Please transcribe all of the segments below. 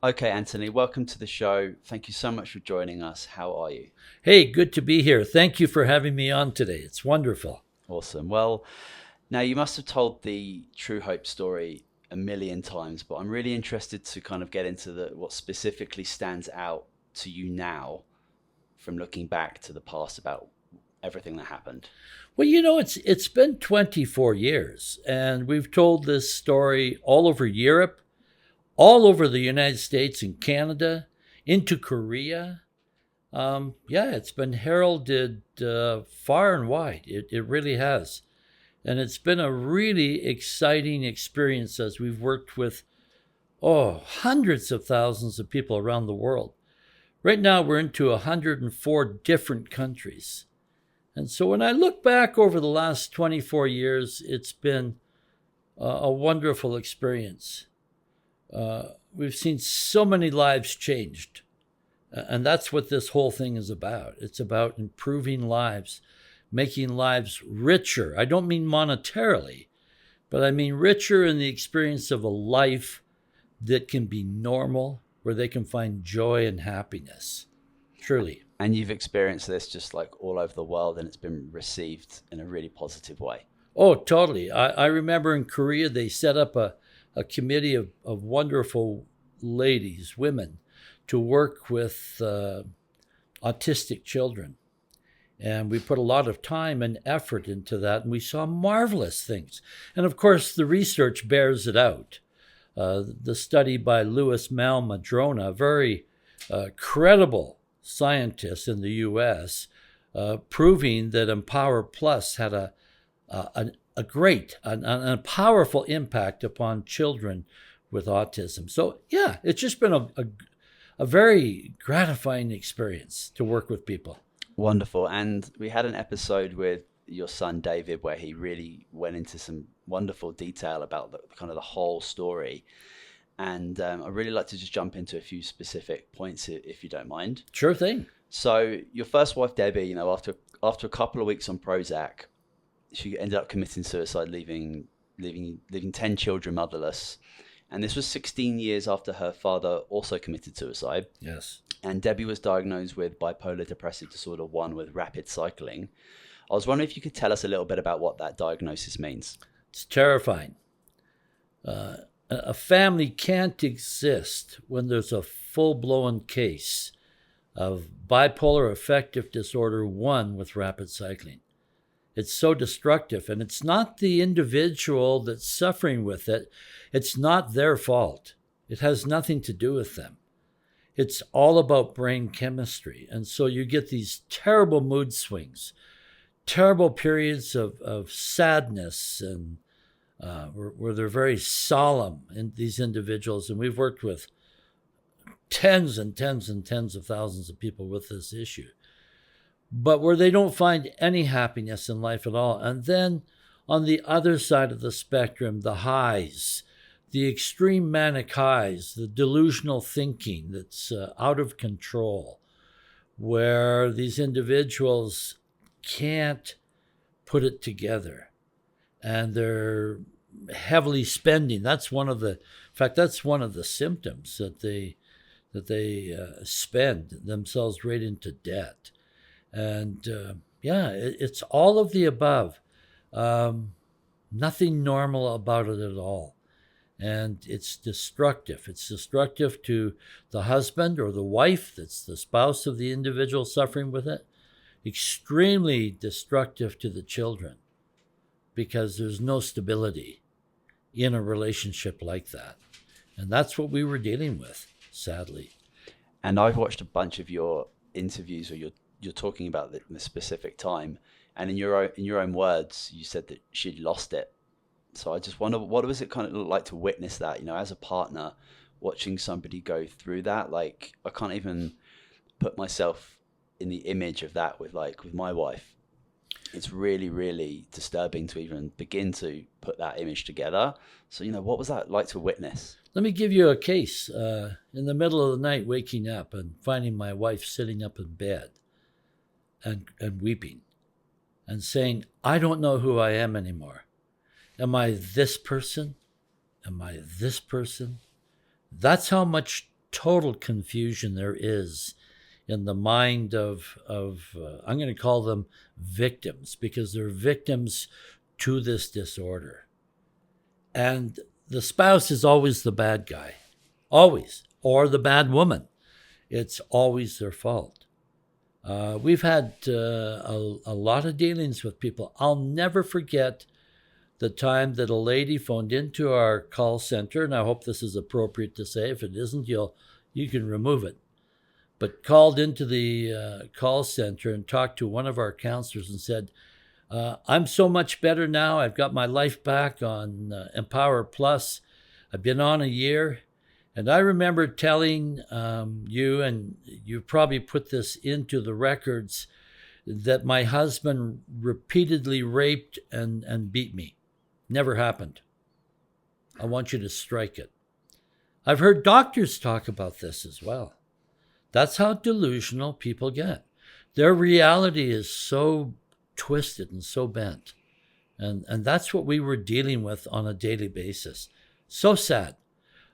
Okay, Anthony, welcome to the show. Thank you so much for joining us. How are you? Hey, good to be here. Thank you for having me on today. It's wonderful. Awesome. Well, now you must have told the Truehope story a million times, but I'm really interested to kind of get into the what specifically stands out to you now from looking back to the past about everything that happened. Well, it's been 24 years, and we've told this story all over Europe, all over the United States and Canada, into Korea. Yeah, it's been heralded far and wide. It really has. And it's been a really exciting experience as we've worked with, hundreds of thousands of people around the world. Right now, we're into 104 different countries. And so when I look back over the last 24 years, it's been a wonderful experience. We've seen so many lives changed. And that's what this whole thing is about. It's about improving lives, making lives richer. I don't mean monetarily, but I mean richer in the experience of a life that can be normal, where they can find joy and happiness. Truly. And you've experienced this just like all over the world, and it's been received in a really positive way. Oh, totally. I remember in Korea, they set up a committee of wonderful ladies, women, to work with autistic children. And we put a lot of time and effort into that, and we saw marvelous things. And of course, the research bears it out. The study by Louis Malmadrona, a very credible scientist in the U.S., proving that EMPowerplus had a great and a powerful impact upon children with autism. So yeah, it's just been a very gratifying experience to work with people. Wonderful. And we had an episode with your son David where he really went into some wonderful detail about the kind of the whole story. And I'd really like to just jump into a few specific points if you don't mind. Sure thing. So your first wife Debbie, after a couple of weeks on Prozac, she ended up committing suicide, leaving 10 children motherless. And this was 16 years after her father also committed suicide. Yes. And Debbie was diagnosed with bipolar depressive disorder 1 with rapid cycling. I was wondering if you could tell us a little bit about what that diagnosis means. It's terrifying. A family can't exist when there's a full-blown case of bipolar affective disorder 1 with rapid cycling. It's so destructive, and it's not the individual that's suffering with it. It's not their fault. It has nothing to do with them. It's all about brain chemistry. And so you get these terrible mood swings, terrible periods of sadness, and where they're very solemn in these individuals. And we've worked with tens and tens and tens of thousands of people with this issue, but where they don't find any happiness in life at all. And then on the other side of the spectrum, the highs, the extreme manic highs, the delusional thinking that's out of control, where these individuals can't put it together and they're heavily spending. That's one of the symptoms that they spend themselves right into debt. And it's all of the above. Nothing normal about it at all. And it's destructive. It's destructive to the husband or the wife, that's the spouse of the individual suffering with it. Extremely destructive to the children, because there's no stability in a relationship like that. And that's what we were dealing with, sadly. And I've watched a bunch of your interviews where you're talking about the specific time, and in your own words, you said that she'd lost it. So I just wonder, what was it kind of like to witness that, as a partner, watching somebody go through that? Like, I can't even put myself in the image of that with my wife. It's really, really disturbing to even begin to put that image together. So, what was that like to witness? Let me give you a case. In the middle of the night, waking up and finding my wife sitting up in bed and weeping and saying, I don't know who I am anymore. Am I this person? Am I this person? That's how much total confusion there is in the mind of I'm going to call them victims, because they're victims to this disorder. And the spouse is always the bad guy, always, or the bad woman. It's always their fault. We've had a lot of dealings with people. I'll never forget the time that a lady phoned into our call center, and I hope this is appropriate to say. If it isn't, you can remove it. But called into the call center and talked to one of our counselors and said, I'm so much better now. I've got my life back on EMPowerplus. I've been on a year. And I remember telling you, and you probably put this into the records, that my husband repeatedly raped and beat me. Never happened. I want you to strike it. I've heard doctors talk about this as well. That's how delusional people get. Their reality is so twisted and so bent. And that's what we were dealing with on a daily basis. So sad.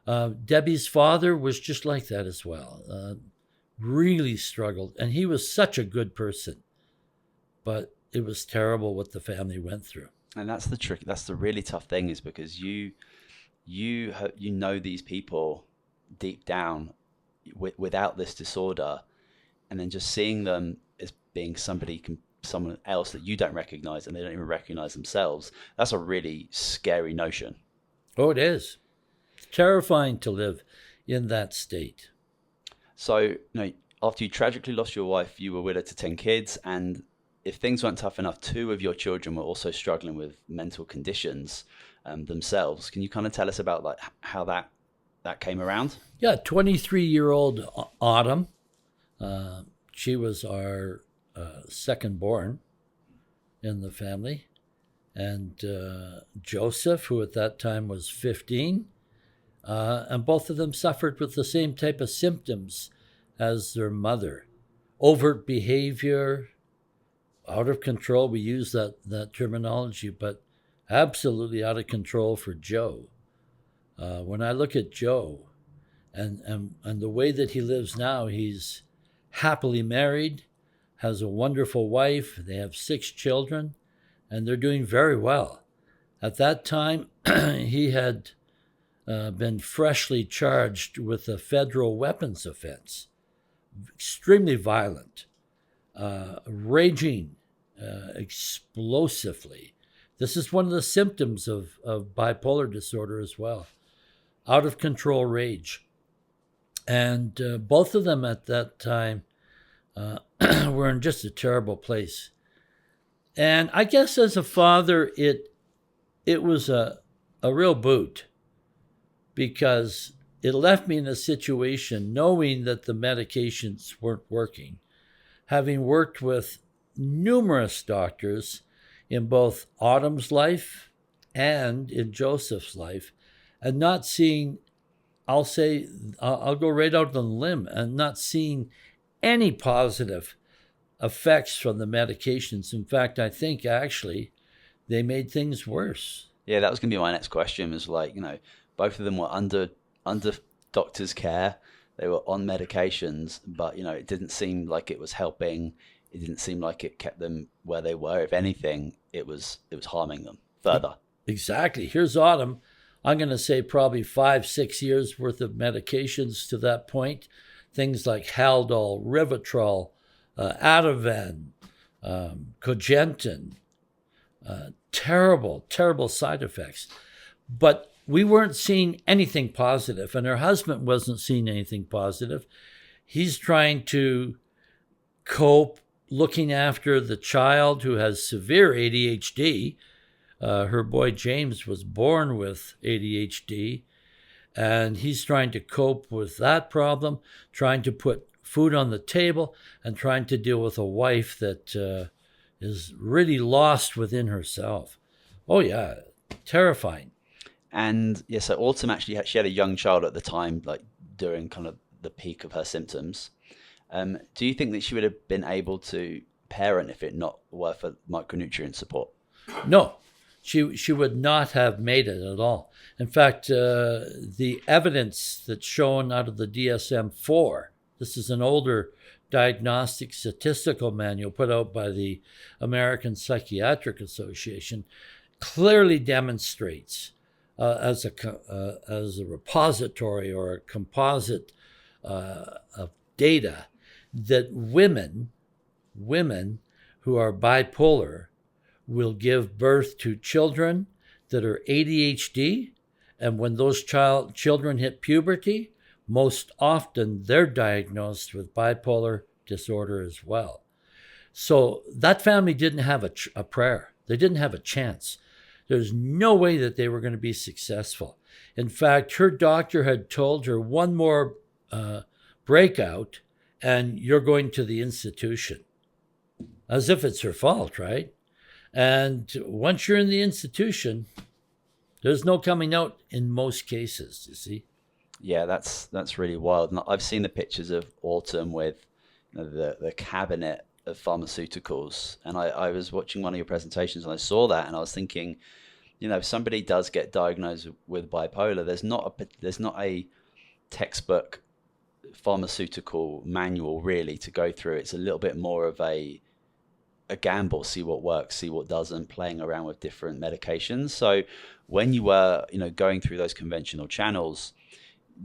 Debbie's father was just like that as well. Really struggled. And he was such a good person. But it was terrible what the family went through. And that's the trick. That's the really tough thing, is because you know these people deep down without this disorder, and then just seeing them as being someone else that you don't recognize, and they don't even recognize themselves. That's a really scary notion. Oh, it is. It's terrifying to live in that state. So, after you tragically lost your wife, you were widowed to 10 kids, and if things weren't tough enough, 2 of your children were also struggling with mental conditions themselves. Can you kind of tell us about like how that came around? Yeah, 23-year-old Autumn. She was our second born in the family. And Joseph, who at that time was 15, and both of them suffered with the same type of symptoms as their mother. Overt behavior, out of control. We use that terminology, but absolutely out of control for Joe. When I look at Joe and the way that he lives now, he's happily married, has a wonderful wife. They have 6 children, and they're doing very well. At that time, he had been freshly charged with a federal weapons offense, extremely violent, raging explosively. This is one of the symptoms of bipolar disorder as well. Out of control rage. And both of them at that time were in just a terrible place. And I guess as a father, it was a real boot, because it left me in a situation knowing that the medications weren't working, having worked with numerous doctors in both Autumn's life and in Joseph's life, and not seeing, I'll go right out on the limb, and not seeing any positive effects from the medications. In fact, I think actually they made things worse. Yeah, that was going to be my next question, was like, both of them were under doctor's care. They were on medications, but, it didn't seem like it was helping. It didn't seem like it kept them where they were. If anything, it was harming them further. Exactly. Here's Autumn. I'm going to say probably 5-6 years worth of medications to that point. Things like Haldol, Rivotril, Ativan, Cogentin. Terrible side effects. But we weren't seeing anything positive, and her husband wasn't seeing anything positive. He's trying to cope, looking after the child who has severe ADHD. Her boy James was born with ADHD, and he's trying to cope with that problem, trying to put food on the table, and trying to deal with a wife that is really lost within herself. Oh yeah, terrifying. And yeah, so Autumn actually she had a young child at the time, like during kind of the peak of her symptoms. Do you think that she would have been able to parent if it not were for micronutrient support? No. she would not have made it at all. In fact, the evidence that's shown out of the DSM-4, this is an older diagnostic statistical manual put out by the American Psychiatric Association, clearly demonstrates as a repository or a composite of data that women who are bipolar will give birth to children that are ADHD, and when those children hit puberty, most often they're diagnosed with bipolar disorder as well. So that family didn't have a prayer. They didn't have a chance. There's no way that they were going to be successful. In fact, her doctor had told her one more breakout and you're going to the institution. As if it's her fault, right? And once you're in the institution, there's no coming out in most cases, you see. Yeah, that's really wild. And I've seen the pictures of Autumn with the cabinet of pharmaceuticals, and I was watching one of your presentations and I saw that and I was thinking, if somebody does get diagnosed with bipolar, there's not a textbook pharmaceutical manual really to go through. It's a little bit more of a gamble, see what works, see what doesn't, playing around with different medications. So when you were going through those conventional channels,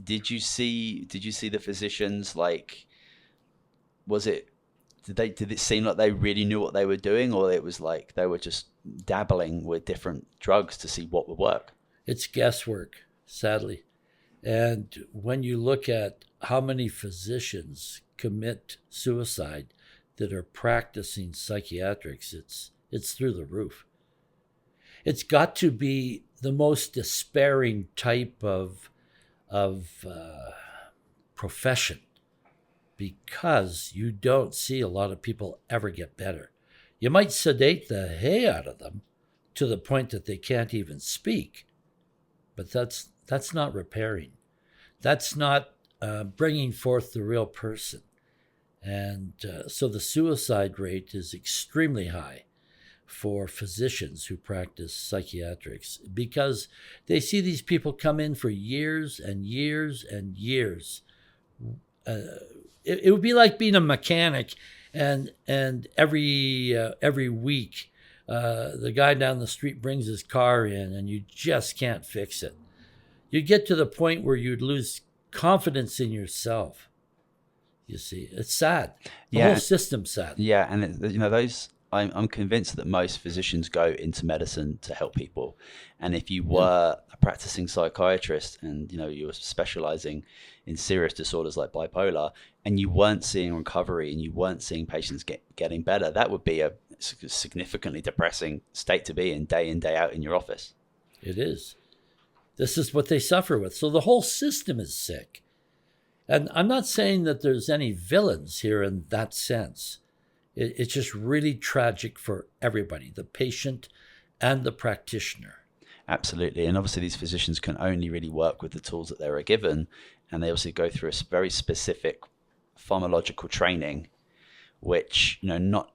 did you see the physicians, like, did it seem like they really knew what they were doing, or it was like they were just dabbling with different drugs to see what would work? It's guesswork, sadly. And when you look at how many physicians commit suicide that are practicing psychiatrics, it's through the roof. It's got to be the most despairing type of profession, because you don't see a lot of people ever get better. You might sedate the hay out of them to the point that they can't even speak, but that's not repairing. That's not bringing forth the real person. And so the suicide rate is extremely high for physicians who practice psychiatrics, because they see these people come in for years and years and years. It would be like being a mechanic, and every week the guy down the street brings his car in and you just can't fix it. You get to the point where you'd lose confidence in yourself. You see, it's sad. The whole system's sad. Yeah, and those. I'm convinced that most physicians go into medicine to help people, and if you were a practicing psychiatrist and you were specializing in serious disorders like bipolar, and you weren't seeing recovery and you weren't seeing patients getting better, that would be a significantly depressing state to be in day out in your office. It is. This is what they suffer with. So the whole system is sick. And I'm not saying that there's any villains here in that sense. It's just really tragic for everybody, the patient and the practitioner. Absolutely. And obviously these physicians can only really work with the tools that they were given. And they also go through a very specific pharmacological training, which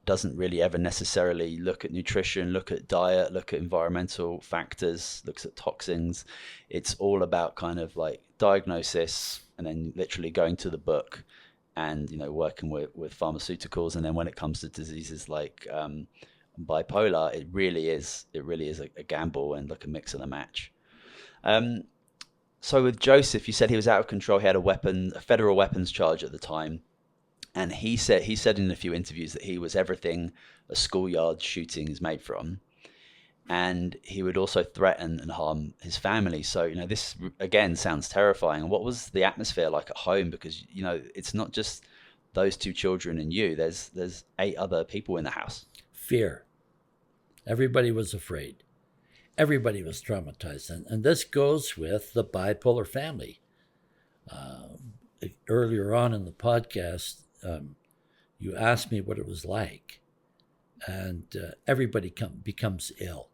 doesn't really ever necessarily look at nutrition, look at diet, look at environmental factors, looks at toxins. It's all about kind of like diagnosis and then literally going to the book and working with pharmaceuticals. And then when it comes to diseases like bipolar, it really is a gamble and like a mix and a match. So with Joseph, you said he was out of control. He had a federal weapons charge at the time. And he said in a few interviews that he was everything a schoolyard shooting is made from. And he would also threaten and harm his family. So, this again sounds terrifying. What was the atmosphere like at home? Because, it's not just those two children and you. There's 8 other people in the house. Fear. Everybody was afraid. Everybody was traumatized. And this goes with the bipolar family. Earlier on in the podcast, you asked me what it was like. And everybody becomes ill.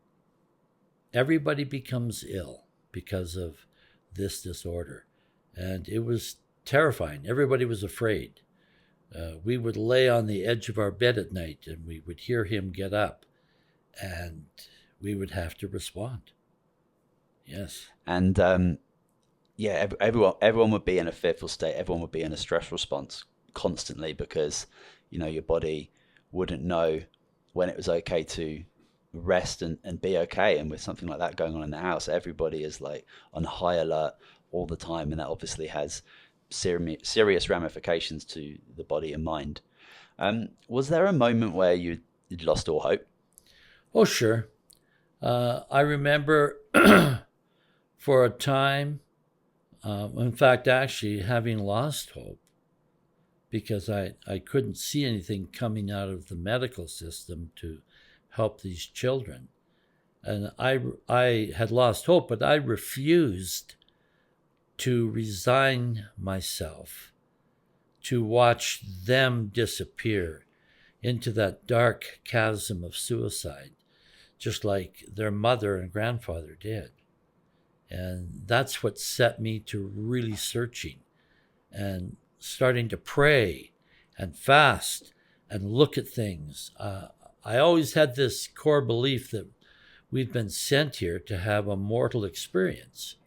Everybody becomes ill because of this disorder. And it was terrifying. Everybody was afraid. We would lay on the edge of our bed at night and we would hear him get up. And we would have to respond. Yes. And yeah, everyone would be in a fearful state. Everyone would be in a stress response constantly because, you know, your body wouldn't know when it was okay to rest and be okay. And with something like that going on in the house, everybody is like on high alert all the time. And that obviously has serious ramifications to the body and mind. Was there a moment where you'd lost all hope? Oh, sure. I remember for a time, in fact, actually having lost hope because I couldn't see anything coming out of the medical system to help these children. And I had lost hope, but I refused to resign myself to watch them disappear into that dark chasm of suicide, just like their mother and grandfather did. And that's what set me to really searching and starting to pray and fast and look at things. I always had this core belief that we've been sent here to have a mortal experience.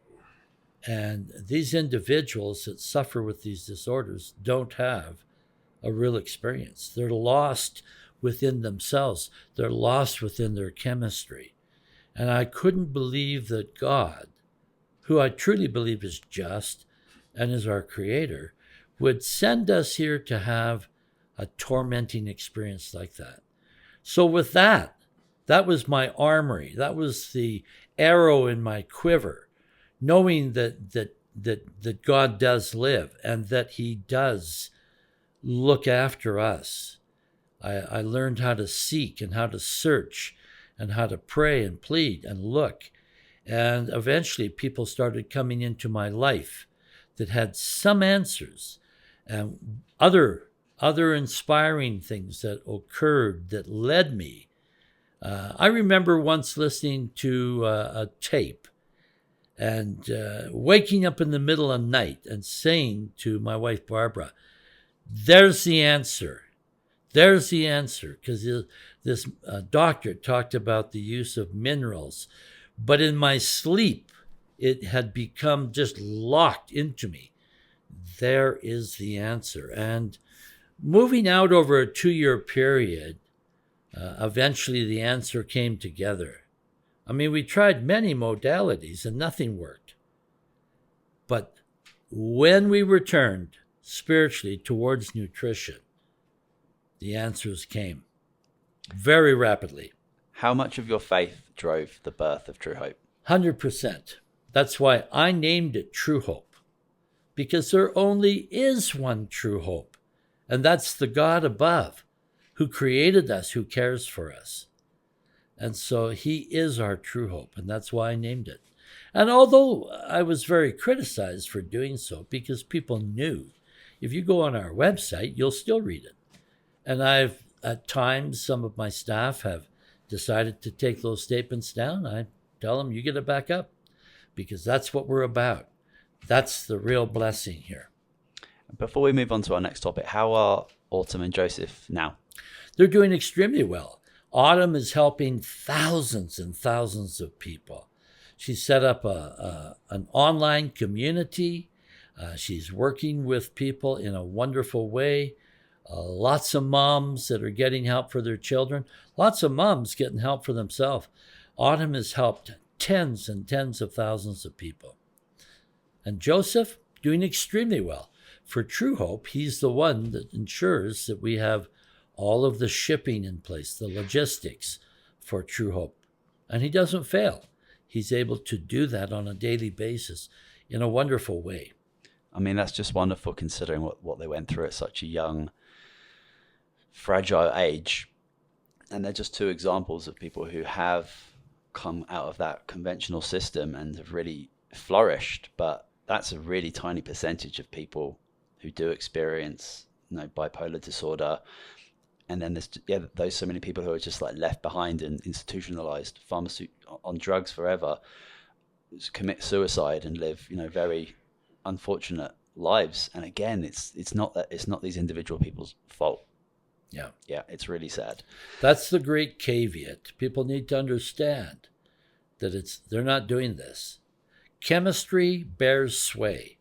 And these individuals that suffer with these disorders don't have a real experience. They're lost within themselves. They're lost within their chemistry. And I couldn't believe that God, who I truly believe is just and is our creator, would send us here to have a tormenting experience like that. So with that was my armory. That was the arrow in my quiver, knowing that God does live and that he does look after us. I learned how to seek and how to search and how to pray and plead and look. And eventually people started coming into my life that had some answers and other inspiring things that occurred that led me. I remember once listening to a tape and waking up in the middle of the night and saying to my wife, Barbara, there's the answer. There's the answer. Because this doctor talked about the use of minerals. But in my sleep, it had become just locked into me. There is the answer. And moving out over a 2-year period, eventually the answer came together. I mean, we tried many modalities and nothing worked. But when we returned spiritually towards nutrition, the answers came very rapidly. How much of your faith drove the birth of Truehope? 100%. That's why I named it Truehope, because there only is one true hope, and that's the God above who created us, who cares for us. And so he is our true hope, and that's why I named it. And although I was very criticized for doing so, because people knew, if you go on our website, you'll still read it. And at times, some of my staff have decided to take those statements down. I tell them, you get it back up, because that's what we're about. That's the real blessing here. Before we move on to our next topic, how are Autumn and Joseph now? They're doing extremely well. Autumn is helping thousands and thousands of people. She set up an online community. She's working with people in a wonderful way. Lots of moms that are getting help for their children. Lots of moms getting help for themselves. Autumn has helped tens and tens of thousands of people. And Joseph, doing extremely well. For Truehope, he's the one that ensures that we have all of the shipping in place, the logistics for Truehope. And he doesn't fail. He's able to do that on a daily basis in a wonderful way. I mean, that's just wonderful considering what they went through at such a young, fragile age. And they're just two examples of people who have come out of that conventional system and have really flourished. But that's a really tiny percentage of people who do experience, bipolar disorder. And then there's so many people who are just like left behind and institutionalized on drugs forever, commit suicide and live, very unfortunate lives. And again, it's not these individual people's fault. Yeah. Yeah, it's really sad. That's the great caveat. People need to understand that they're not doing this. Chemistry bears sway.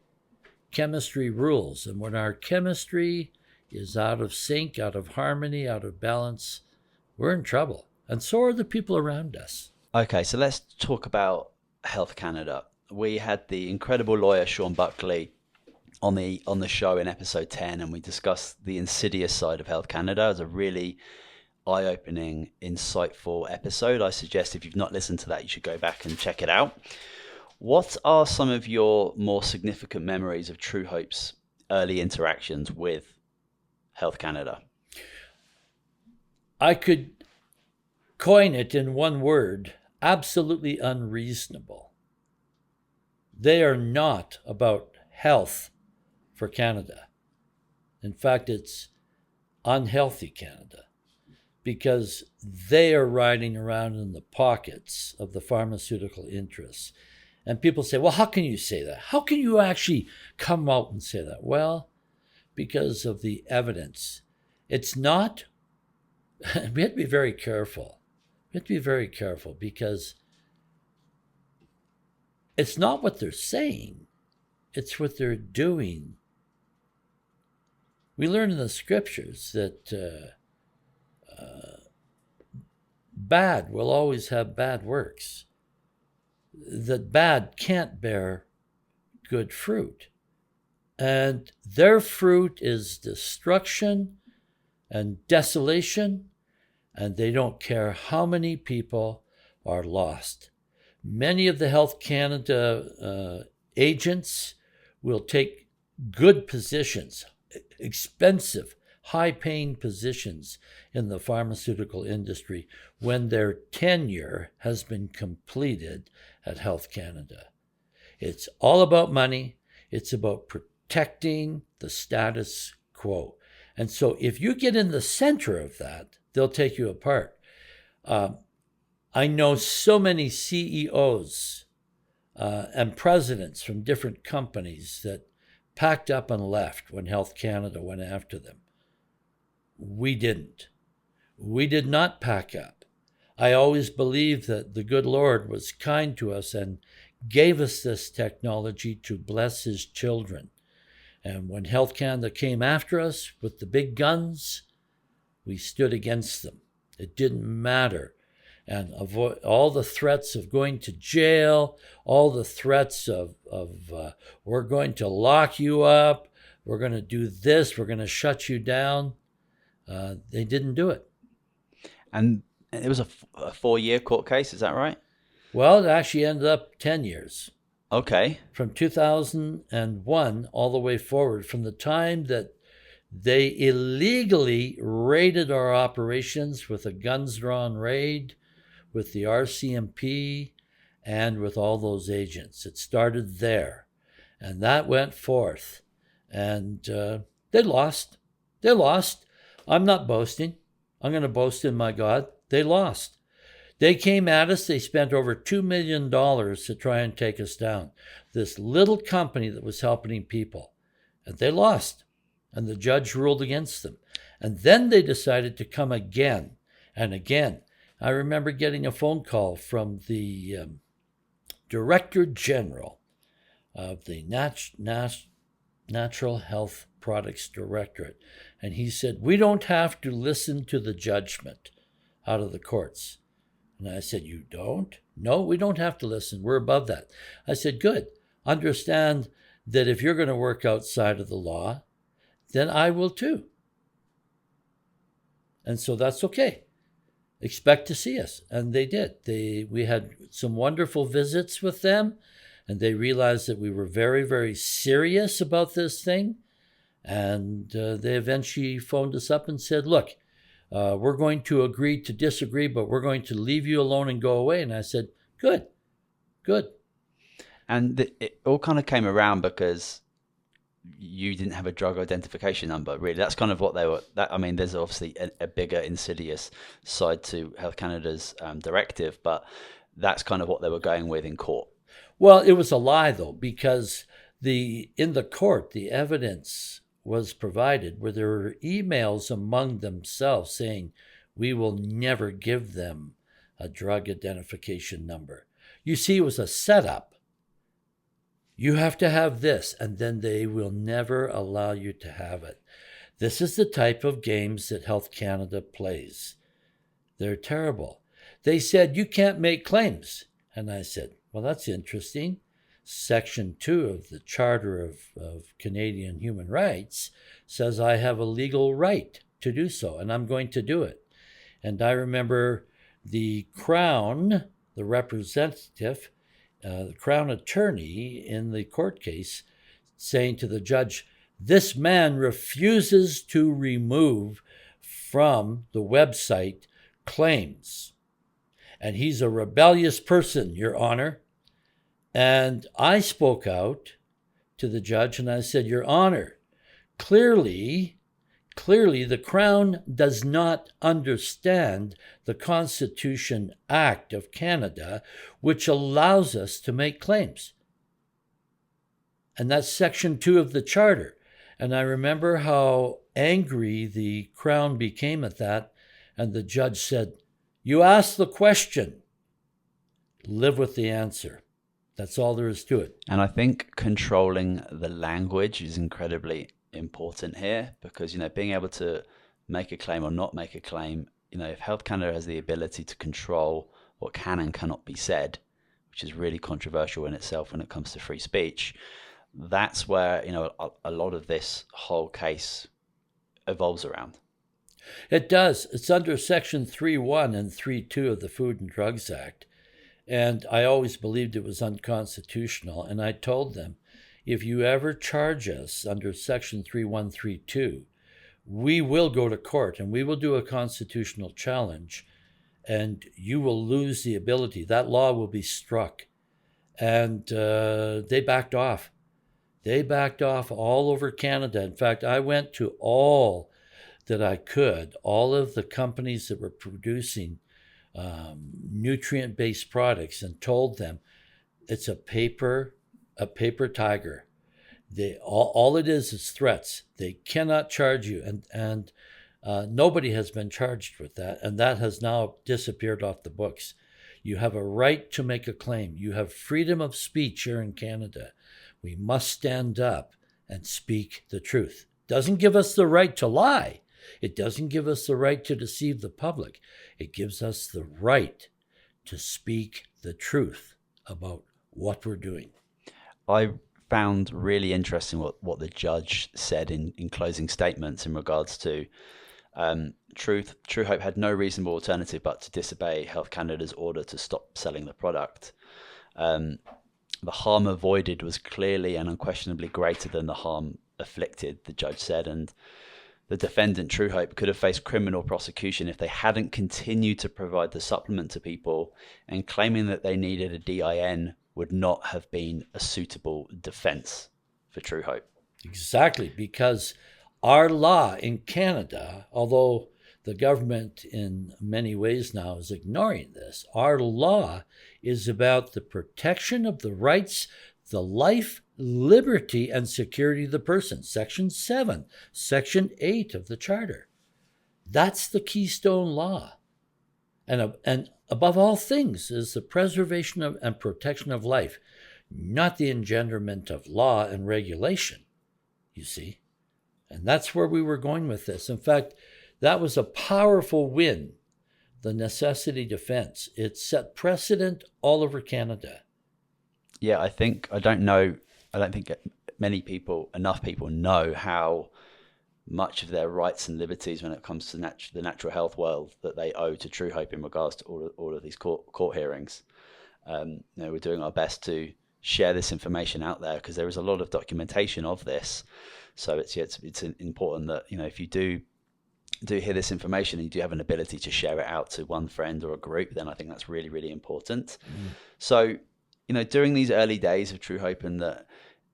Chemistry rules. And when our chemistry is out of sync, out of harmony, out of balance, we're in trouble. And so are the people around us. Okay, so let's talk about Health Canada. We had the incredible lawyer Sean Buckley on the show in episode 10, and we discussed the insidious side of Health Canada. It was a really eye-opening, insightful episode. I suggest if you've not listened to that, you should go back and check it out. What are some of your more significant memories of Truehope's early interactions with Health Canada? I could coin it in one word: absolutely unreasonable. They are not about health for Canada. In fact, it's unhealthy Canada, because they are riding around in the pockets of the pharmaceutical interests. And people say, well, how can you say that? How can you actually come out and say that? Well, because of the evidence. It's not, we have to be very careful. We have to be very careful, because it's not what they're saying, it's what they're doing. We learn in the scriptures that bad will always have bad works, that bad can't bear good fruit. And their fruit is destruction and desolation, and they don't care how many people are lost. Many of the Health Canada agents will take good positions, expensive, high-paying positions in the pharmaceutical industry when their tenure has been completed at Health Canada. It's all about money. It's about protecting the status quo. And so if you get in the center of that, they'll take you apart. I know so many CEOs and presidents from different companies that packed up and left when Health Canada went after them. We didn't. We did not pack up. I always believed that the good Lord was kind to us and gave us this technology to bless his children. And when Health Canada came after us with the big guns, we stood against them. It didn't matter. And avoid all the threats of going to jail, all the threats of we're going to lock you up, we're going to do this, we're going to shut you down. They didn't do it. And it was a 4-year court case, is that right? Well, it actually ended up 10 years. Okay. From 2001 all the way forward, from the time that they illegally raided our operations with a guns drawn raid, with the RCMP, and with all those agents. It started there, and that went forth. And they lost. They lost. I'm not boasting. I'm going to boast in my God. They lost. They came at us. They spent over $2 million to try and take us down. This little company that was helping people. And they lost. And the judge ruled against them. And then they decided to come again and again. I remember getting a phone call from the Director General of the Natural Health Products Directorate. And he said, we don't have to listen to the judgment out of the courts. And I said, you don't? No, we don't have to listen. We're above that. I said, good. Understand that if you're going to work outside of the law, then I will too. And so that's okay. Expect to see us. And they did. We had some wonderful visits with them, and they realized that we were very, very serious about this thing. And they eventually phoned us up and said, look, we're going to agree to disagree, but we're going to leave you alone and go away. And I said, good, good. And it all kind of came around because you didn't have a drug identification number, really. That's kind of what they were. There's obviously a bigger insidious side to Health Canada's directive, but that's kind of what they were going with in court. Well, it was a lie, though, because in the court, the evidence was provided where there were emails among themselves saying, we will never give them a drug identification number. You see, it was a setup. You have to have this, and then they will never allow you to have it. This is the type of games that Health Canada plays. They're terrible. They said, you can't make claims. And I said, well, that's interesting. Section 2 of the Charter of Canadian Human Rights says I have a legal right to do so, and I'm going to do it. And I remember the Crown, the representative, the Crown attorney in the court case saying to the judge, this man refuses to remove from the website claims. And he's a rebellious person, Your Honor. And I spoke out to the judge and I said, Your Honor, clearly the Crown does not understand the Constitution Act of Canada, which allows us to make claims. And that's Section 2 of the Charter. And I remember how angry the Crown became at that. And the judge said, you asked the question, live with the answer. That's all there is to it. And I think controlling the language is incredibly important here because, being able to make a claim or not make a claim, if Health Canada has the ability to control what can and cannot be said, which is really controversial in itself when it comes to free speech, that's where, a lot of this whole case evolves around. It does. It's under Section 3.1 and 3.2 of the Food and Drugs Act. And I always believed it was unconstitutional. And I told them, if you ever charge us under Section 3.1, 3.2, we will go to court and we will do a constitutional challenge and you will lose the ability. That law will be struck. And they backed off. They backed off all over Canada. In fact, I went to all that I could, all of the companies that were producing nutrient-based products and told them it's a paper tiger. All it is threats. They cannot charge you, and nobody has been charged with that, and that has now disappeared off the books. You have a right to make a claim. You have freedom of speech here in Canada. We must stand up and speak the truth. Doesn't give us the right to lie. It doesn't give us the right to deceive the public. It gives us the right to speak the truth about what we're doing. I found really interesting what the judge said in closing statements in regards to Truehope had no reasonable alternative but to disobey Health Canada's order to stop selling the product. The harm avoided was clearly and unquestionably greater than the harm afflicted, the judge said, and the defendant, Truehope, could have faced criminal prosecution if they hadn't continued to provide the supplement to people, and claiming that they needed a DIN would not have been a suitable defense for Truehope. Exactly, because our law in Canada, although the government in many ways now is ignoring this, our law is about the protection of the rights, the life, liberty, and security of the person. Section 7, Section 8 of the Charter. That's the keystone law. And above all things is the preservation of and protection of life, not the engenderment of law and regulation, you see. And that's where we were going with this. In fact, that was a powerful win, the necessity defense. It set precedent all over Canada. Yeah, I don't think enough people know how much of their rights and liberties when it comes to the natural health world that they owe to Truehope in regards to all of these court hearings. We're doing our best to share this information out there because there is a lot of documentation of this. So it's important that, if you do hear this information and you do have an ability to share it out to one friend or a group, then I think that's really, really important. So, during these early days of Truehope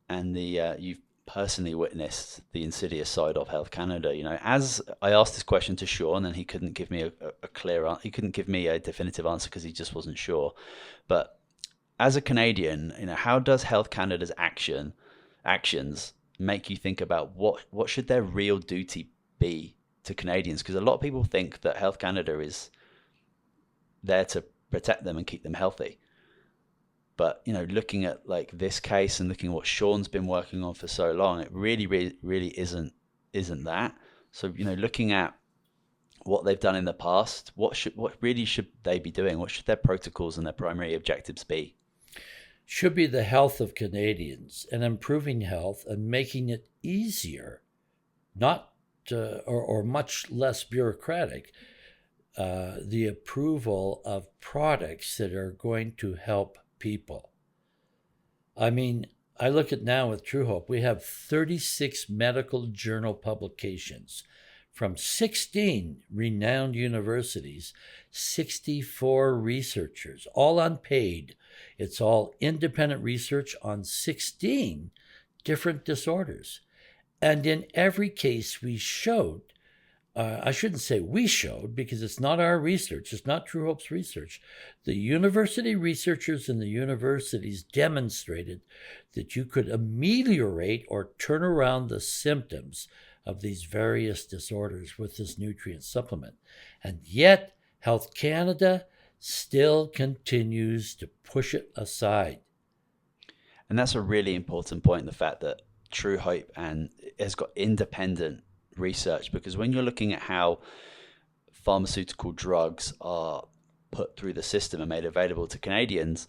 and you've personally witnessed the insidious side of Health Canada. As I asked this question to Sean, and he couldn't give me a clear answer. He couldn't give me a definitive answer because he just wasn't sure. But as a Canadian, how does Health Canada's actions make you think about what should their real duty be to Canadians? Because a lot of people think that Health Canada is there to protect them and keep them healthy. But, you know, looking at like this case and looking at what Sean's been working on for so long, it really isn't that. So, you know, looking at what they've done in the past, what really should they be doing? What should their protocols and their primary objectives be? Should be the health of Canadians and improving health and making it easier, not or much less bureaucratic, the approval of products that are going to help people. I mean, I look at now with Truehope, we have 36 medical journal publications from 16 renowned universities, 64 researchers, all unpaid. It's all independent research on 16 different disorders. And in every case we showed, I shouldn't say we showed because it's not our research, it's not Truehope's research. The university researchers in the universities demonstrated that you could ameliorate or turn around the symptoms of these various disorders with this nutrient supplement. And yet, Health Canada still continues to push it aside. And that's a really important point, the fact that Truehope has got independent research, because when you're looking at how pharmaceutical drugs are put through the system and made available to Canadians,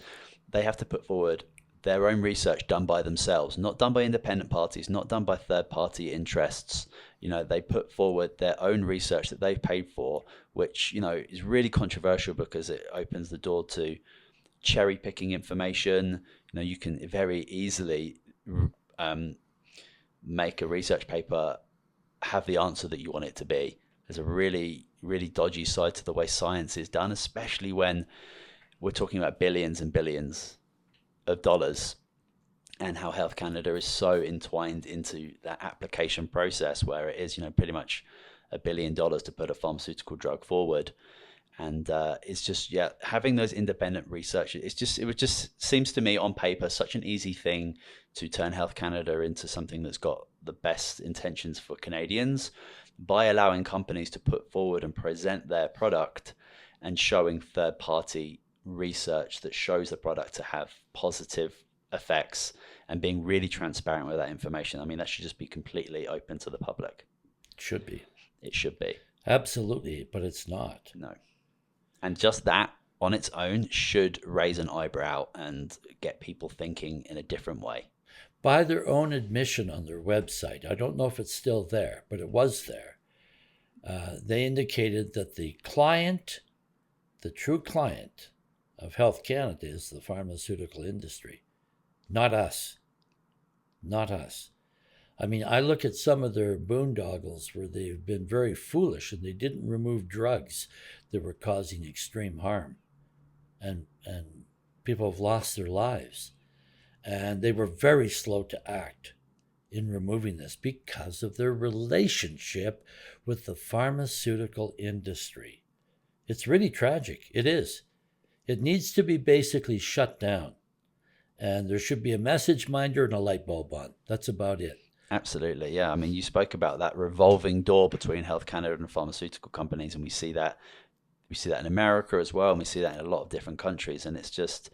they have to put forward their own research done by themselves, not done by independent parties, not done by third-party interests. You know, they put forward their own research that they've paid for, which, you know, is really controversial because it opens the door to cherry-picking information. You know, you can very easily make a research paper have the answer that you want it to be. There's a really, really dodgy side to the way science is done, especially when we're talking about billions and billions of dollars, and how Health Canada is so entwined into that application process where it is, you know, pretty much $1 billion to put a pharmaceutical drug forward. And it's just, yeah, having those independent research, it just seems to me on paper such an easy thing to turn Health Canada into something that's got the best intentions for Canadians by allowing companies to put forward and present their product and showing third-party research that shows the product to have positive effects and being really transparent with that information. I mean, that should just be completely open to the public. Should be. It should be. Absolutely, but it's not. No. And just that on its own should raise an eyebrow and get people thinking in a different way. By their own admission on their website, I don't know if it's still there, but it was there. They indicated that the client, the true client of Health Canada is the pharmaceutical industry, not us. Not us. I mean, I look at some of their boondoggles where they've been very foolish and they didn't remove drugs that were causing extreme harm. And people have lost their lives. And they were very slow to act in removing this because of their relationship with the pharmaceutical industry. It's really tragic. It is. It needs to be basically shut down. And there should be a message minder and a light bulb on. That's about it. Absolutely, yeah. I mean, you spoke about that revolving door between Health Canada and pharmaceutical companies, and we see that in America as well, and we see that in a lot of different countries. And it just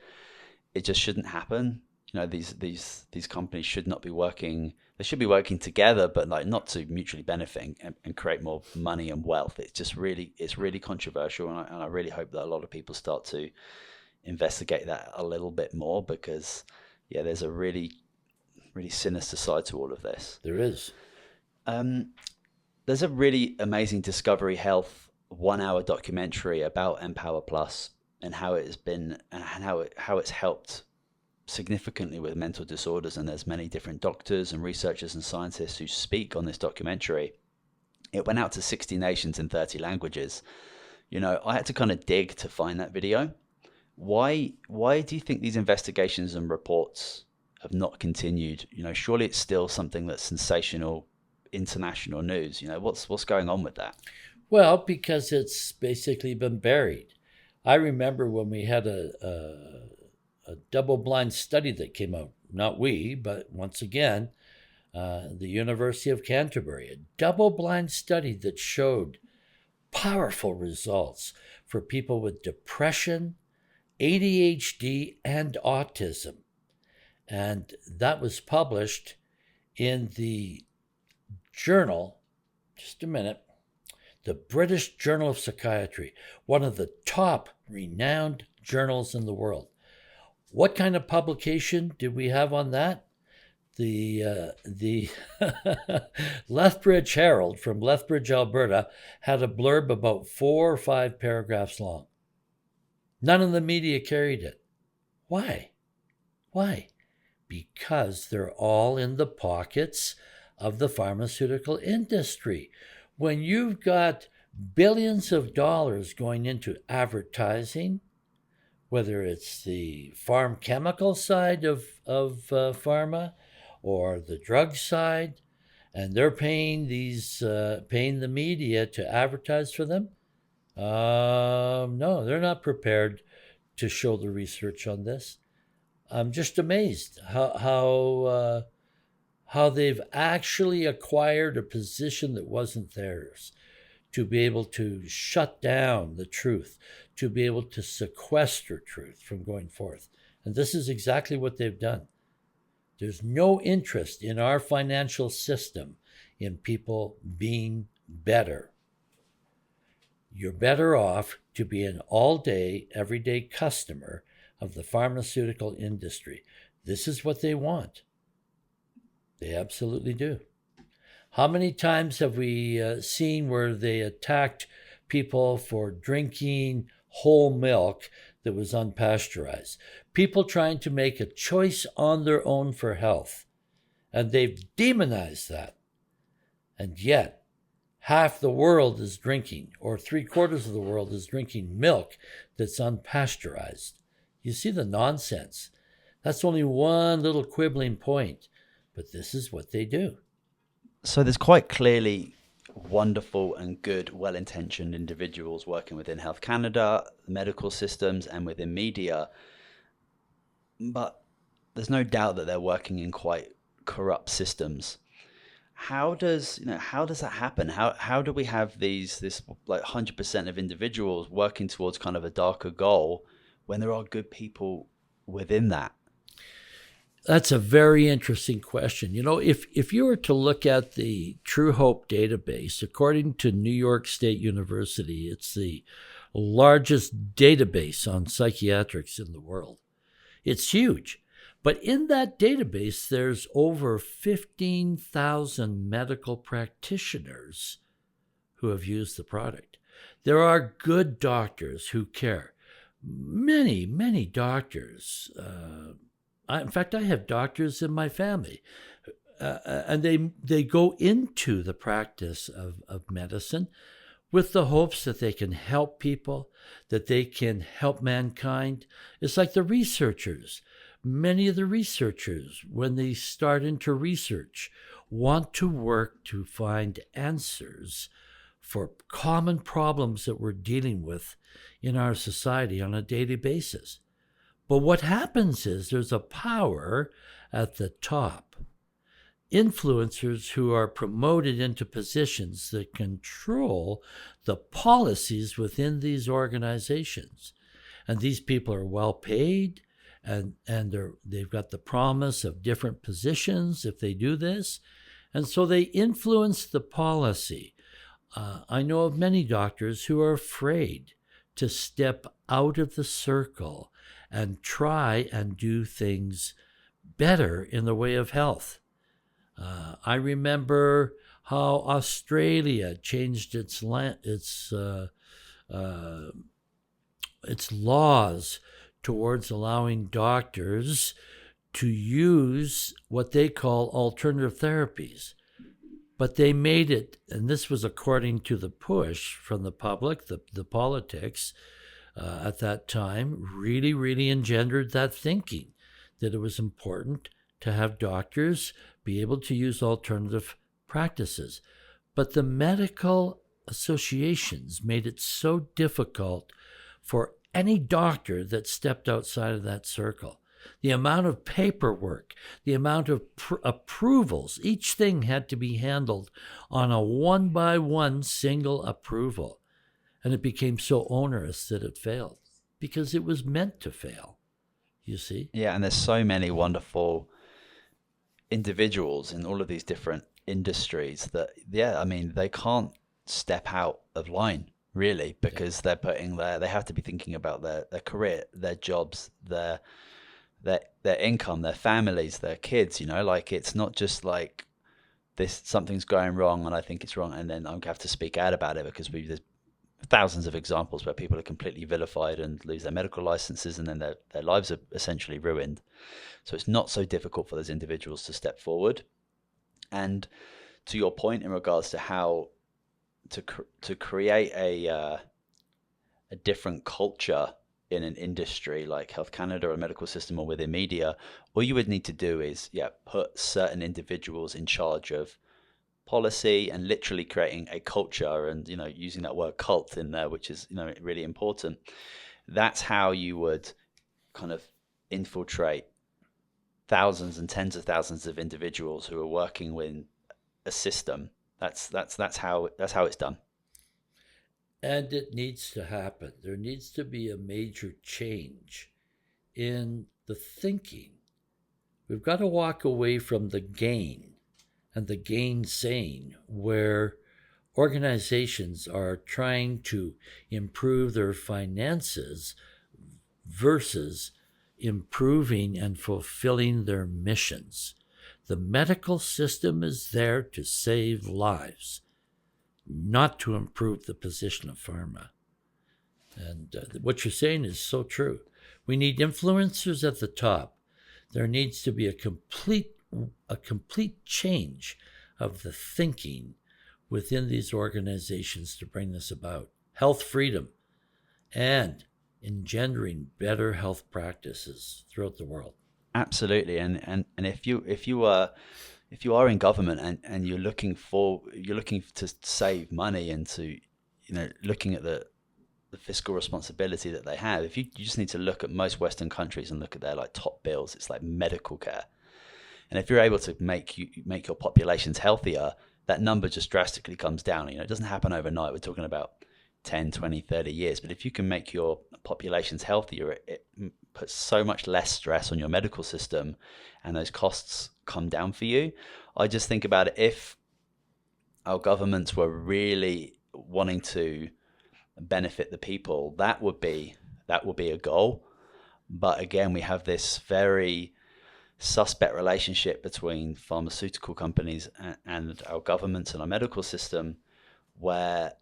shouldn't happen. You know, these companies should not be working. They should be working together, but like not to mutually benefit and create more money and wealth. It's really controversial, and I really hope that a lot of people start to investigate that a little bit more, because yeah, there's a really sinister side to all of this. There is. There's a really amazing Discovery Health 1-hour documentary about EMPowerplus and how it has been and how it's helped significantly with mental disorders. And there's many different doctors and researchers and scientists who speak on this documentary. It went out to 60 nations in 30 languages. You know, I had to kind of dig to find that video. Why do you think these investigations and reports have not continued? You know, surely it's still something that's sensational international news. You know, what's going on with that? Well, because it's basically been buried. I remember when we had a double-blind study that came out, not we, but once again, the University of Canterbury, a double-blind study that showed powerful results for people with depression, ADHD, and autism. And that was published in the journal, just a minute, the British Journal of Psychiatry, one of the top renowned journals in the world. What kind of publication did we have on that? The Lethbridge Herald from Lethbridge, Alberta, had a blurb about 4 or 5 paragraphs long. None of the media carried it. Why? Why? Because they're all in the pockets of the pharmaceutical industry. When you've got billions of dollars going into advertising, whether it's the farm chemical side of pharma or the drug side, and they're paying the media to advertise for them, no, they're not prepared to show the research on this. I'm just amazed how they've actually acquired a position that wasn't theirs, to be able to shut down the truth, to be able to sequester truth from going forth. And this is exactly what they've done. There's no interest in our financial system in people being better. You're better off to be an all-day, everyday customer of the pharmaceutical industry. This is what they want. They absolutely do. How many times have we seen where they attacked people for drinking whole milk that was unpasteurized? People trying to make a choice on their own for health. And they've demonized that. And yet, half the world is drinking, or 3/4 of the world is drinking milk that's unpasteurized. You see the nonsense. That's only one little quibbling point, but this is what they do. So there's quite clearly wonderful and good, well-intentioned individuals working within Health Canada, medical systems, and within media. But there's no doubt that they're working in quite corrupt systems. How does that happen? How do we have this like 100% of individuals working towards kind of a darker goal when there are good people within that? That's a very interesting question. If you were to look at the Truehope database, according to New York State University, it's the largest database on psychiatrics in the world. It's huge. But in that database, there's over 15,000 medical practitioners who have used the product. There are good doctors who care. Many, many doctors. In fact, I have doctors in my family, and they go into the practice of medicine with the hopes that they can help people, that they can help mankind. It's like the researchers. Many of the researchers, when they start into research, want to work to find answers for common problems that we're dealing with in our society on a daily basis. But what happens is there's a power at the top. Influencers who are promoted into positions that control the policies within these organizations. And these people are well paid, and they've got the promise of different positions if they do this. And so they influence the policy. I know of many doctors who are afraid to step out of the circle and try and do things better in the way of health. I remember how Australia changed its laws towards allowing doctors to use what they call alternative therapies. But they made it, and this was according to the push from the public, the politics at that time, really, really engendered that thinking that it was important to have doctors be able to use alternative practices. But the medical associations made it so difficult for any doctor that stepped outside of that circle. the amount of paperwork, the amount of approvals. Each thing had to be handled on a one-by-one single approval. And it became so onerous that it failed because it was meant to fail, you see? Yeah, and there's so many wonderful individuals in all of these different industries that, yeah, I mean, they can't step out of line really because they're they have to be thinking about their career, their jobs, their income, their families, their kids, like it's not just like this, something's going wrong and I think it's wrong and then I'm gonna have to speak out about it because there's thousands of examples where people are completely vilified and lose their medical licenses and then their lives are essentially ruined. So it's not so difficult for those individuals to step forward. And to your point in regards to how to create a different culture in an industry like Health Canada or medical system or within media, all you would need to do is put certain individuals in charge of policy and literally creating a culture and using that word cult in there, which is really important. That's how you would kind of infiltrate thousands and tens of thousands of individuals who are working with a system. That's how it's done. And it needs to happen. There needs to be a major change in the thinking. We've got to walk away from the gain and the gainsaying, where organizations are trying to improve their finances versus improving and fulfilling their missions. The medical system is there to save lives, not to improve the position of pharma. And what you're saying is so true. We need influencers at the top. There needs to be a complete change of the thinking within these organizations to bring this about. Health freedom and engendering better health practices throughout the world. Absolutely, and if you are in government and you're looking to save money and to looking at the fiscal responsibility that they have, you just need to look at most Western countries and look at their like top bills. It's like medical care, and if you're able to make your populations healthier, that number just drastically comes down. It doesn't happen overnight. We're talking about 10, 20, 30 years. But if you can make your populations healthier, it puts so much less stress on your medical system and those costs come down for you. I just think about it, if our governments were really wanting to benefit the people, that would be a goal. But again, we have this very suspect relationship between pharmaceutical companies and our governments and our medical system, where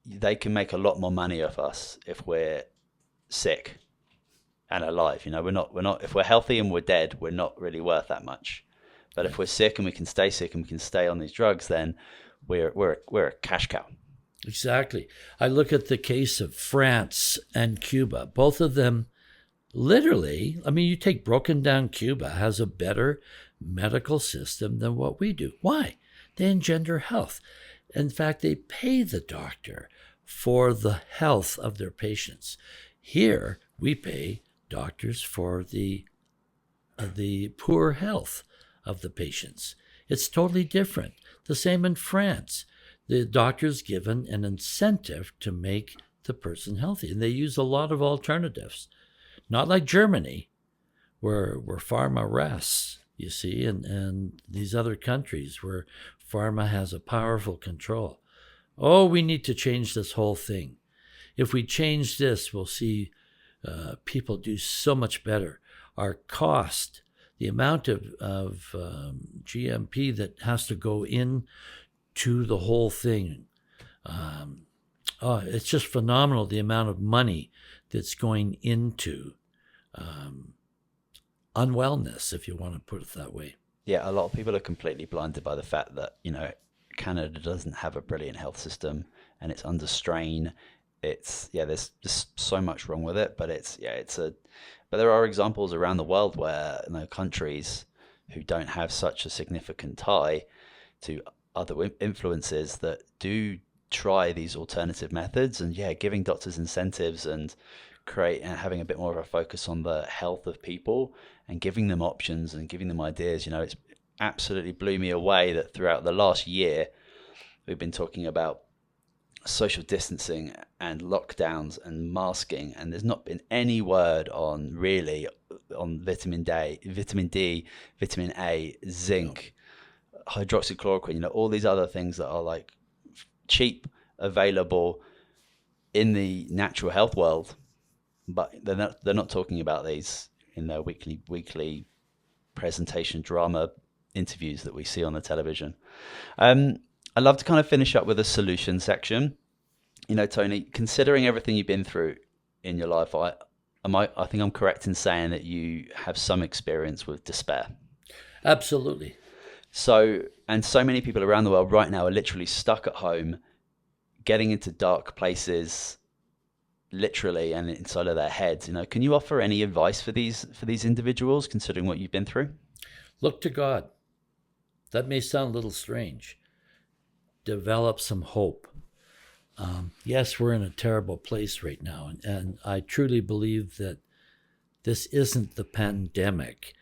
they can make a lot more money off us if we're sick and alive. We're not if we're healthy and we're dead, we're not really worth that much. But if we're sick and we can stay sick and we can stay on these drugs, then we're a cash cow. Exactly. I look at the case of France and Cuba. Both of them literally, you take broken down Cuba has a better medical system than what we do. Why? They engender health. In fact, they pay the doctor for the health of their patients. Here, we pay doctors for the poor health of the patients. It's totally different. The same in France. The doctor's given an incentive to make the person healthy, and they use a lot of alternatives. Not like Germany, where pharma rests, you see, and these other countries where pharma has a powerful control. Oh, we need to change this whole thing. If we change this, we'll see people do so much better. Our cost, the amount of GMP that has to go in to the whole thing. It's just phenomenal, the amount of money that's going into unwellness, if you want to put it that way. Yeah, a lot of people are completely blinded by the fact that, Canada doesn't have a brilliant health system and it's under strain. There's just so much wrong with it, but but there are examples around the world where countries who don't have such a significant tie to other influences that do try these alternative methods, and giving doctors incentives and create and having a bit more of a focus on the health of people and giving them options and giving them ideas. It's absolutely blew me away that throughout the last year, we've been talking about social distancing and lockdowns and masking, and there's not been any word on vitamin D, vitamin A, zinc, hydroxychloroquine, all these other things that are like cheap, available in the natural health world, but they're not talking about these in their weekly presentation drama interviews that we see on the television. I'd love to kind of finish up with a solution section. Tony, considering everything you've been through in your life, I think I'm correct in saying that you have some experience with despair. Absolutely. So many people around the world right now are literally stuck at home, getting into dark places, literally, and inside of their heads. Can you offer any advice for these individuals, considering what you've been through? Look to God. That may sound a little strange. Develop some hope. Yes, we're in a terrible place right now, and I truly believe that this isn't the pandemic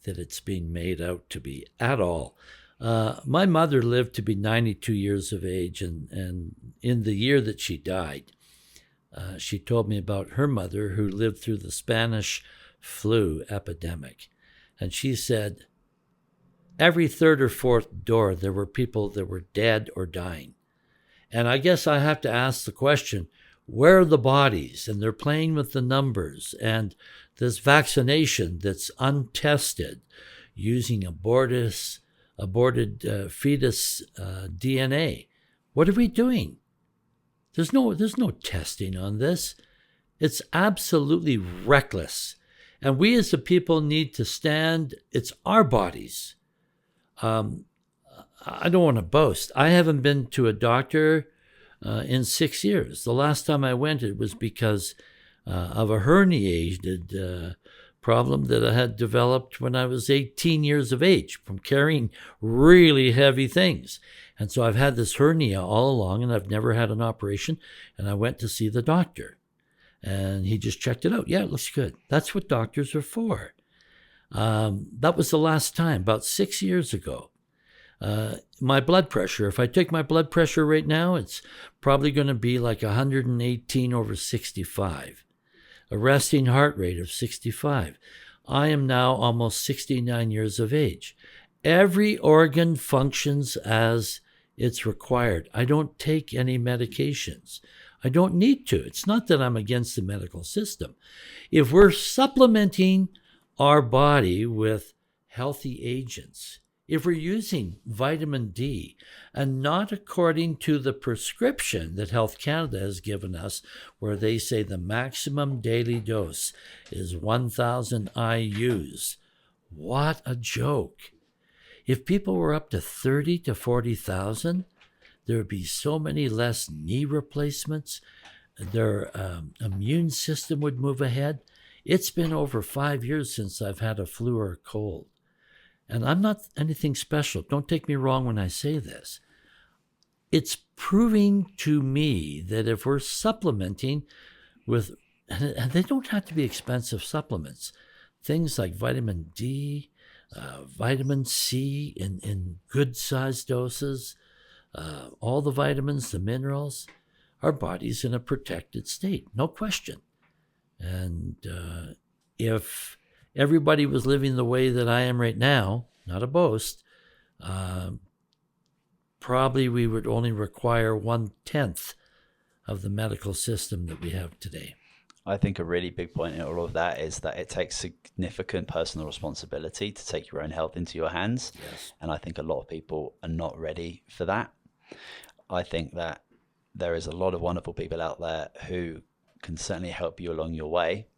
that it's being made out to be at all. My mother lived to be 92 years of age, and in the year that she died, she told me about her mother who lived through the Spanish flu epidemic. And she said, every third or fourth door, there were people that were dead or dying. And I guess I have to ask the question, where are the bodies? And they're playing with the numbers. And this vaccination that's untested using aborted fetus DNA. What are we doing? There's no testing on this. It's absolutely reckless. And we as a people need to stand. It's our bodies. I don't want to boast. I haven't been to a doctor in 6 years. The last time I went, it was because of a herniated problem that I had developed when I was 18 years of age from carrying really heavy things. And so I've had this hernia all along, and I've never had an operation. And I went to see the doctor, and he just checked it out. Yeah, it looks good. That's what doctors are for. That was the last time, about 6 years ago. My blood pressure, if I take my blood pressure right now, it's probably going to be like 118/65. A resting heart rate of 65. I am now almost 69 years of age. Every organ functions as it's required. I don't take any medications. I don't need to. It's not that I'm against the medical system. If we're supplementing our body with healthy agents, if we're using vitamin D and not according to the prescription that Health Canada has given us, where they say the maximum daily dose is 1,000 IUs, what a joke. If people were up to 30 to 40,000, there would be so many less knee replacements. Their immune system would move ahead. It's been over 5 years since I've had a flu or a cold. And I'm not anything special. Don't take me wrong when I say this. It's proving to me that if we're supplementing with, and they don't have to be expensive supplements, things like vitamin D, vitamin C in good-sized doses, all the vitamins, the minerals, our body's in a protected state, no question. And if everybody was living the way that I am right now, not a boast, probably we would only require 1/10 of the medical system that we have today. I think a really big point in all of that is that it takes significant personal responsibility to take your own health into your hands. Yes. And I think a lot of people are not ready for that. I think that there is a lot of wonderful people out there who can certainly help you along your way.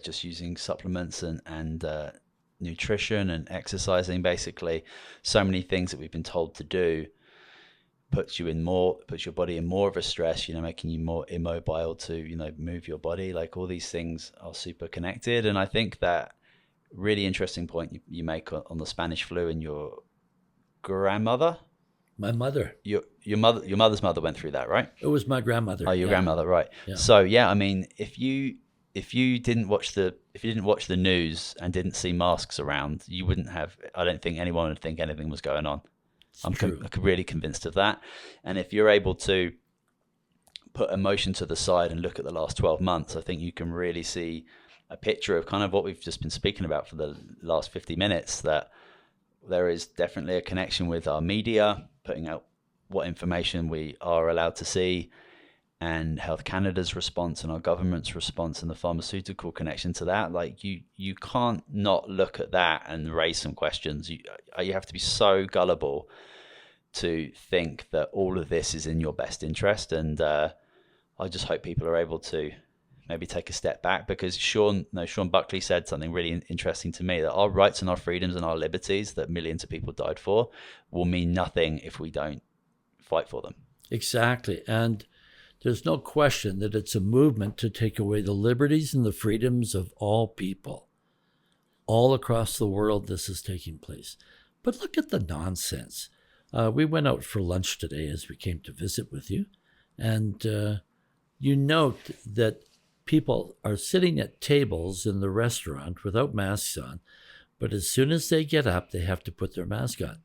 Just using supplements and nutrition and exercising, basically so many things that we've been told to do puts your body in more of a stress, making you more immobile to, move your body. Like all these things are super connected. And I think that really interesting point you make on the Spanish flu and your grandmother. My mother. Your mother's mother went through that, right? It was my grandmother. Oh, your grandmother, right? Yeah. So yeah, I mean, if you didn't watch the news and didn't see masks around, you wouldn't have. I don't think anyone would think anything was going on. I'm really convinced of that. And if you're able to put emotion to the side and look at the last 12 months, I think you can really see a picture of kind of what we've just been speaking about for the last 50 minutes, that there is definitely a connection with our media, putting out what information we are allowed to see, and Health Canada's response and our government's response and the pharmaceutical connection to that. Like you can't not look at that and raise some questions. You have to be so gullible to think that all of this is in your best interest. And I just hope people are able to maybe take a step back, because Sean Buckley said something really interesting to me, that our rights and our freedoms and our liberties that millions of people died for will mean nothing if we don't fight for them. Exactly. And there's no question that it's a movement to take away the liberties and the freedoms of all people. All across the world, this is taking place. But look at the nonsense. We went out for lunch today as we came to visit with you. And you note that people are sitting at tables in the restaurant without masks on. But as soon as they get up, they have to put their mask on.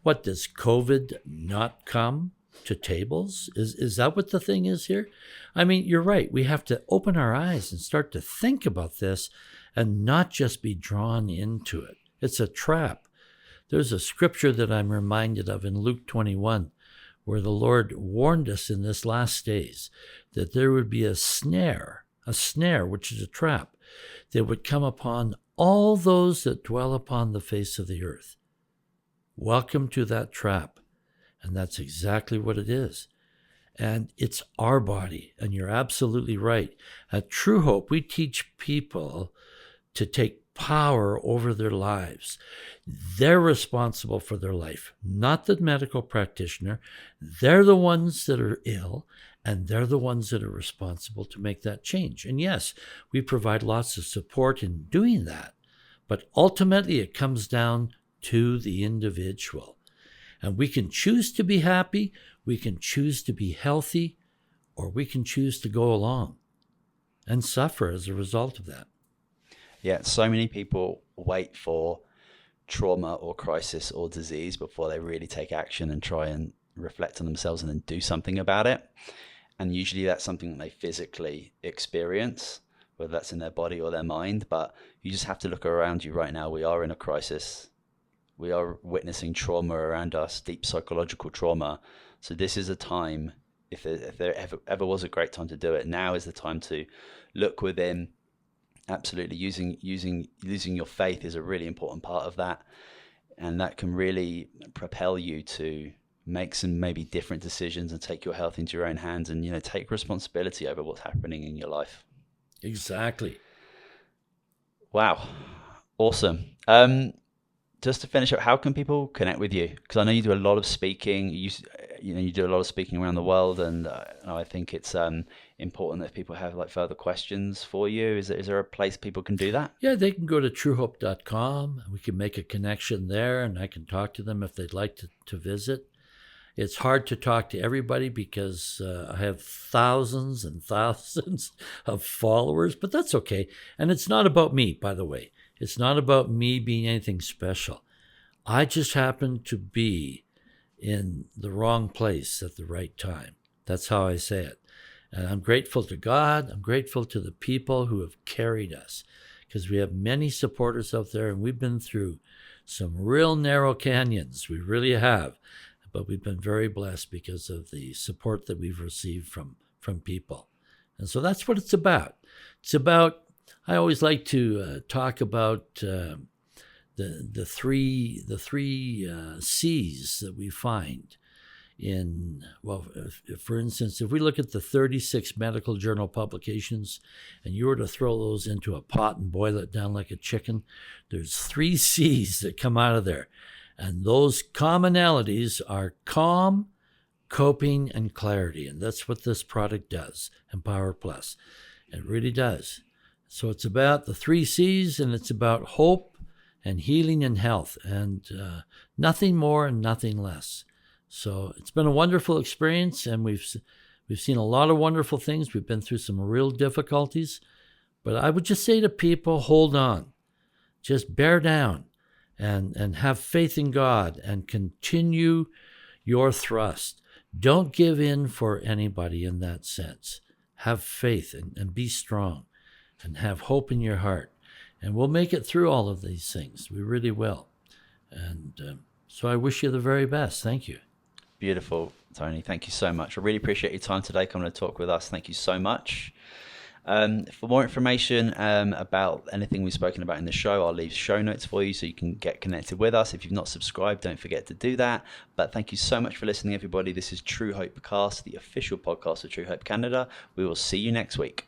What, does COVID not come to tables? Is that what the thing is here? I mean, you're right. We have to open our eyes and start to think about this and not just be drawn into it. It's a trap. There's a scripture that I'm reminded of in Luke 21, where the Lord warned us in this last days that there would be a snare, which is a trap, that would come upon all those that dwell upon the face of the earth. Welcome to that trap. And that's exactly what it is. And it's our body. And you're absolutely right. At Truehope, we teach people to take power over their lives. They're responsible for their life, not the medical practitioner. They're the ones that are ill, and they're the ones that are responsible to make that change. And yes, we provide lots of support in doing that. But ultimately, it comes down to the individual. And we can choose to be happy, we can choose to be healthy, or we can choose to go along and suffer as a result of that. Yeah, so many people wait for trauma or crisis or disease before they really take action and try and reflect on themselves and then do something about it. And usually that's something that they physically experience, whether that's in their body or their mind. But you just have to look around you right now. We are in a crisis. We are witnessing trauma around us, deep psychological trauma. So this is a time, if there ever was a great time to do it, now is the time to look within. Absolutely, using your faith is a really important part of that, and that can really propel you to make some maybe different decisions and take your health into your own hands, and take responsibility over what's happening in your life. Exactly. Wow, awesome. Just to finish up, how can people connect with you? Because I know you do a lot of speaking. You do a lot of speaking around the world, and I think it's important that if people have further questions for you, is there a place people can do that? Yeah, they can go to truehope.com. We can make a connection there, and I can talk to them if they'd like to visit. It's hard to talk to everybody because I have thousands and thousands of followers, but that's okay. And it's not about me, by the way. It's not about me being anything special. I just happen to be in the wrong place at the right time. That's how I say it. And I'm grateful to God. I'm grateful to the people who have carried us, because we have many supporters out there, and we've been through some real narrow canyons. We really have. But we've been very blessed because of the support that we've received from people. And so that's what it's about. It's about, I always like to talk about the three C's that we find in, well, for instance, if we look at the 36 medical journal publications and you were to throw those into a pot and boil it down like a chicken, there's 3 C's that come out of there. And those commonalities are calm, coping, and clarity. And that's what this product does, EMPowerplus. It really does. So it's about the 3 C's, and it's about hope and healing and health, and nothing more and nothing less. So it's been a wonderful experience, and we've seen a lot of wonderful things. We've been through some real difficulties, but I would just say to people, hold on, just bear down, and have faith in God, and continue your thrust. Don't give in for anybody in that sense. Have faith and be strong, and have hope in your heart, and we'll make it through all of these things. We really will. And so I wish you the very best. Thank you. Beautiful, Tony. Thank you so much. I really appreciate your time today coming to talk with us. Thank you so much. For more information about anything we've spoken about in the show, I'll leave show notes for you so you can get connected with us. If you've not subscribed, don't forget to do that. But thank you so much for listening, everybody. This is Truehope Cast, the official podcast of Truehope Canada. We will see you next week.